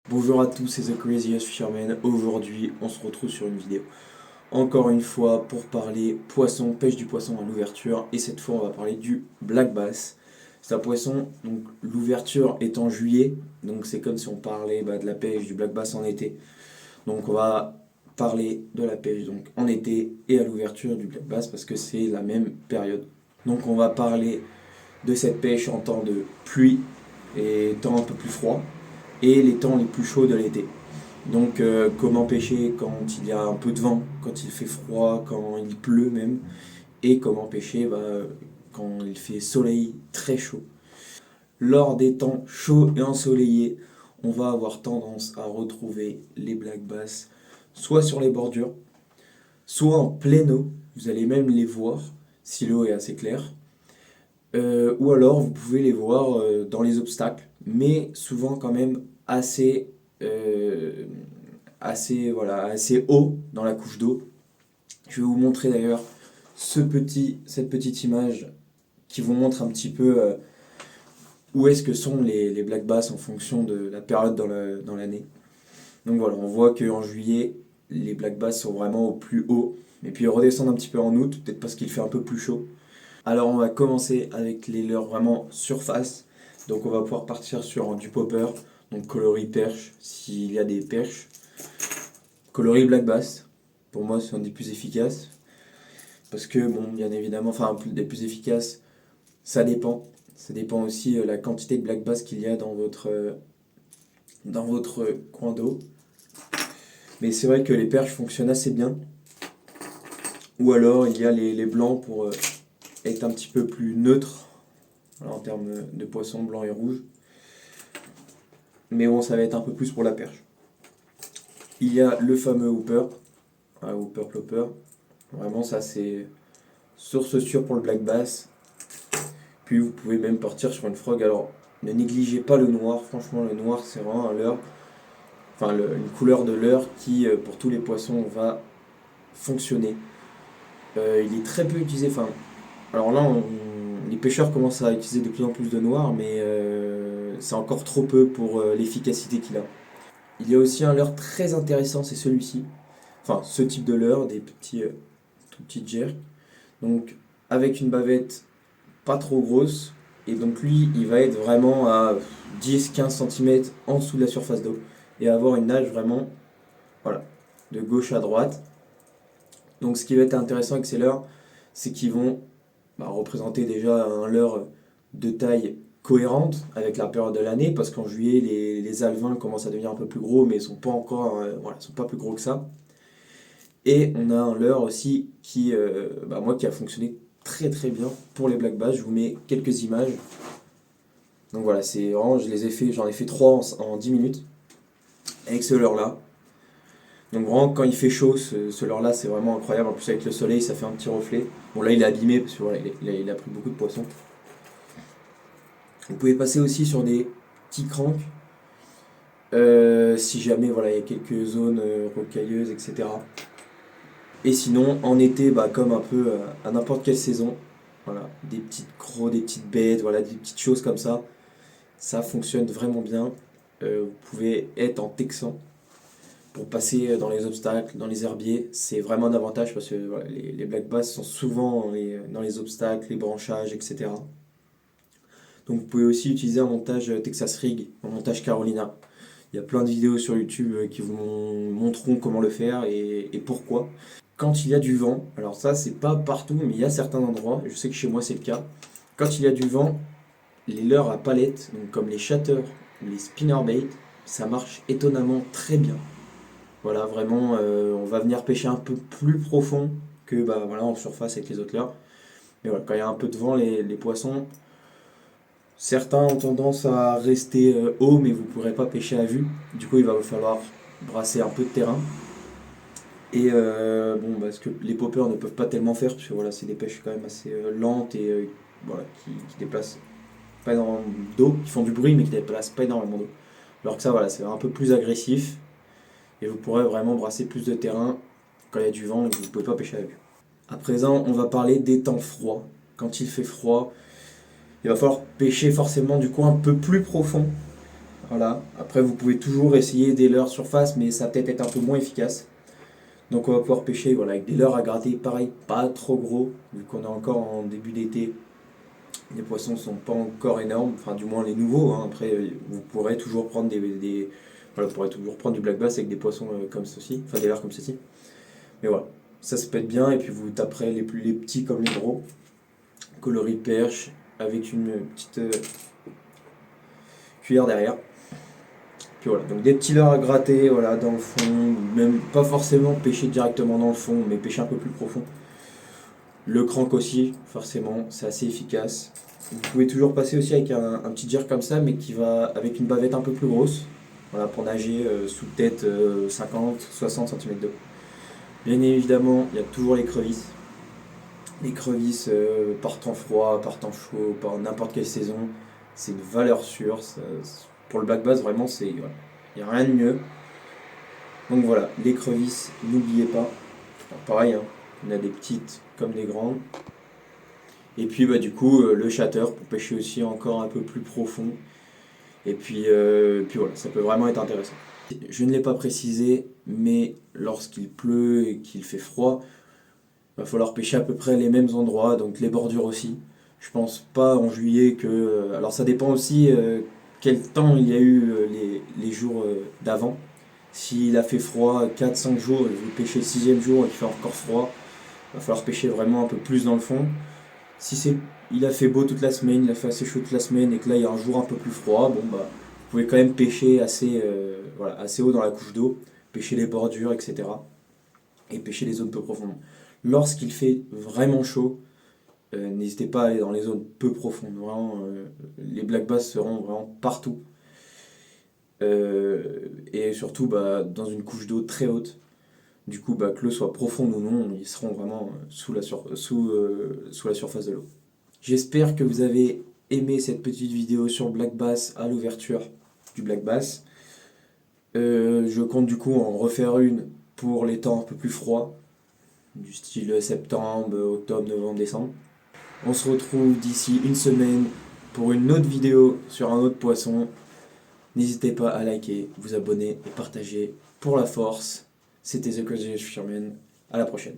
Bonjour à tous, c'est The Craziest Fisherman. Aujourd'hui, on se retrouve sur une vidéo. Encore une fois, pour parler poisson, pêche du poisson à l'ouverture. Et cette fois, on va parler du black bass. C'est un poisson, donc l'ouverture est en juillet. Donc c'est comme si on parlait de la pêche du black bass en été. Donc on va parler de la pêche donc en été et à l'ouverture du black bass parce que c'est la même période. Donc on va parler de cette pêche en temps de pluie et temps un peu plus froid et les temps les plus chauds de l'été. Donc comment pêcher quand il y a un peu de vent, quand il fait froid, quand il pleut même, et comment pêcher quand il fait soleil très chaud. Lors des temps chauds et ensoleillés, on va avoir tendance à retrouver les black bass soit sur les bordures, soit en pleine eau, vous allez même les voir si l'eau est assez claire, ou alors vous pouvez les voir dans les obstacles, mais souvent quand même assez, euh, assez haut dans la couche d'eau. Je vais vous montrer d'ailleurs cette petite image qui vous montre un petit peu où est-ce que sont les black bass en fonction de la période dans l'année. Donc voilà, on voit qu'en juillet, les black bass sont vraiment au plus haut, et puis ils redescendent un petit peu en août, peut-être parce qu'il fait un peu plus chaud. Alors on va commencer avec les leurres vraiment surface. Donc on va pouvoir partir sur du popper, donc coloris perche s'il y a des perches. Coloris black bass, pour moi c'est un des plus efficaces. Parce que bon, bien évidemment, enfin des plus efficaces, ça dépend. Ça dépend aussi la quantité de black bass qu'il y a dans votre coin d'eau. Mais c'est vrai que les perches fonctionnent assez bien. Ou alors il y a les blancs pour être un petit peu plus neutre en termes de poissons blanc et rouge. Mais bon, ça va être un peu plus pour la perche. Il y a le fameux hooper, un hooper plopper. Vraiment, ça c'est source sûre pour le black bass. Puis vous pouvez même partir sur une frog. Alors, ne négligez pas le noir. Franchement, le noir c'est vraiment un leurre, enfin une couleur de leurre qui, pour tous les poissons, va fonctionner. Il est très peu utilisé. Enfin, alors là, les pêcheurs commencent à utiliser de plus en plus de noir, mais c'est encore trop peu pour l'efficacité qu'il a. Il y a aussi un leurre très intéressant, c'est celui-ci. Enfin, ce type de leurre, des petits, tout petits jerks. Donc, avec une bavette pas trop grosse. Et donc, lui, il va être vraiment à 10-15 cm en dessous de la surface d'eau. Et avoir une nage vraiment, voilà, de gauche à droite. Donc, ce qui va être intéressant avec ces leurres, c'est qu'ils vont représenter déjà un leurre de taille cohérente avec la période de l'année, parce qu'en juillet, les alevins commencent à devenir un peu plus gros, mais ils sont pas encore, voilà, sont pas plus gros que ça. Et on a un leurre aussi qui a fonctionné très très bien pour les black bass. Je vous mets quelques images. Donc voilà, c'est vraiment, j'en ai fait 3 en 10 minutes avec ce leurre là. Donc vraiment, quand il fait chaud, ce leurre là, c'est vraiment incroyable. En plus, avec le soleil, ça fait un petit reflet. Bon, là, il est abîmé parce que voilà, il a pris beaucoup de poissons. Vous pouvez passer aussi sur des petits cranks si jamais voilà, il y a quelques zones rocailleuses, etc. Et sinon, en été, comme un peu à n'importe quelle saison, voilà, des petites crocs, des petites bêtes, voilà, des petites choses comme ça fonctionne vraiment bien. Vous pouvez être en texan pour passer dans les obstacles, dans les herbiers. C'est vraiment un avantage parce que voilà, les black bass sont souvent dans les obstacles, les branchages, etc. Donc vous pouvez aussi utiliser un montage Texas Rig, un montage Carolina. Il y a plein de vidéos sur YouTube qui vous montreront comment le faire et pourquoi. Quand il y a du vent, alors ça c'est pas partout, mais il y a certains endroits, je sais que chez moi c'est le cas. Quand il y a du vent, les leurres à palette, donc comme les shatters ou les spinnerbait, ça marche étonnamment très bien. Voilà, vraiment, on va venir pêcher un peu plus profond que voilà, en surface avec les autres leurres. Mais voilà, quand il y a un peu de vent, les poissons, certains ont tendance à rester haut, mais vous ne pourrez pas pêcher à vue. Du coup, il va vous falloir brasser un peu de terrain. Et ce que les poppers ne peuvent pas tellement faire, parce que voilà, c'est des pêches quand même assez lentes et voilà, qui déplacent pas énormément d'eau, qui font du bruit mais qui déplacent pas énormément d'eau. Alors que ça, voilà, c'est un peu plus agressif et vous pourrez vraiment brasser plus de terrain quand il y a du vent et que vous ne pouvez pas pêcher à vue. À présent, on va parler des temps froids. Quand il fait froid, il va falloir pêcher forcément du coup un peu plus profond. Voilà. Après, vous pouvez toujours essayer des leurres surface, mais ça va peut-être être un peu moins efficace. Donc on va pouvoir pêcher voilà, avec des leurres à gratter, pareil, pas trop gros, vu qu'on est encore en début d'été. Les poissons sont pas encore énormes, enfin du moins les nouveaux. Hein. Après, vous pourrez toujours prendre voilà, vous pourrez toujours prendre du black bass avec des poissons comme ceci, enfin des leurres comme ceci. Mais voilà, ça peut être bien, et puis vous taperez les petits comme les gros. Coloris perche avec une petite cuillère derrière. Puis voilà, donc des petits leurres à gratter voilà, dans le fond, même pas forcément pêcher directement dans le fond, mais pêcher un peu plus profond. Le crank aussi, forcément, c'est assez efficace. Vous pouvez toujours passer aussi avec un petit jerk comme ça, mais qui va avec une bavette un peu plus grosse, voilà, pour nager sous tête 50-60 cm d'eau. Bien évidemment, il y a toujours les crevisses. Les crevisses par temps froid, par temps chaud, par n'importe quelle saison, c'est une valeur sûre. Pour le black bass, vraiment, voilà, il n'y a rien de mieux. Donc voilà, les crevisses, n'oubliez pas. Alors, pareil, hein, il y en a des petites comme des grandes. Et puis bah, du coup, le shatter pour pêcher aussi encore un peu plus profond. Et puis voilà, ça peut vraiment être intéressant. Je ne l'ai pas précisé, mais lorsqu'il pleut et qu'il fait froid, il va falloir pêcher à peu près les mêmes endroits, donc les bordures aussi. Je pense pas en juillet que. Alors ça dépend aussi quel temps il y a eu les jours d'avant. S'il a fait froid 4-5 jours et vous pêchez le sixième jour et qu'il fait encore froid, il va falloir pêcher vraiment un peu plus dans le fond. Si il a fait beau toute la semaine, il a fait assez chaud toute la semaine et que là il y a un jour un peu plus froid, bon bah vous pouvez quand même pêcher voilà, assez haut dans la couche d'eau, pêcher les bordures, etc. Et pêcher les zones peu profondes. Lorsqu'il fait vraiment chaud, n'hésitez pas à aller dans les zones peu profondes. Vraiment, les black bass seront vraiment partout. Et surtout bah, dans une couche d'eau très haute. Du coup, bah, que l'eau soit profonde ou non, ils seront vraiment sous la surface de l'eau. J'espère que vous avez aimé cette petite vidéo sur Black Bass à l'ouverture du Black Bass. Je compte du coup en refaire une pour les temps un peu plus froids, du style septembre, octobre, novembre, décembre. On se retrouve d'ici une semaine pour une autre vidéo sur un autre poisson. N'hésitez pas à liker, vous abonner et partager pour la force. C'était The Crazy Fisherman. À la prochaine.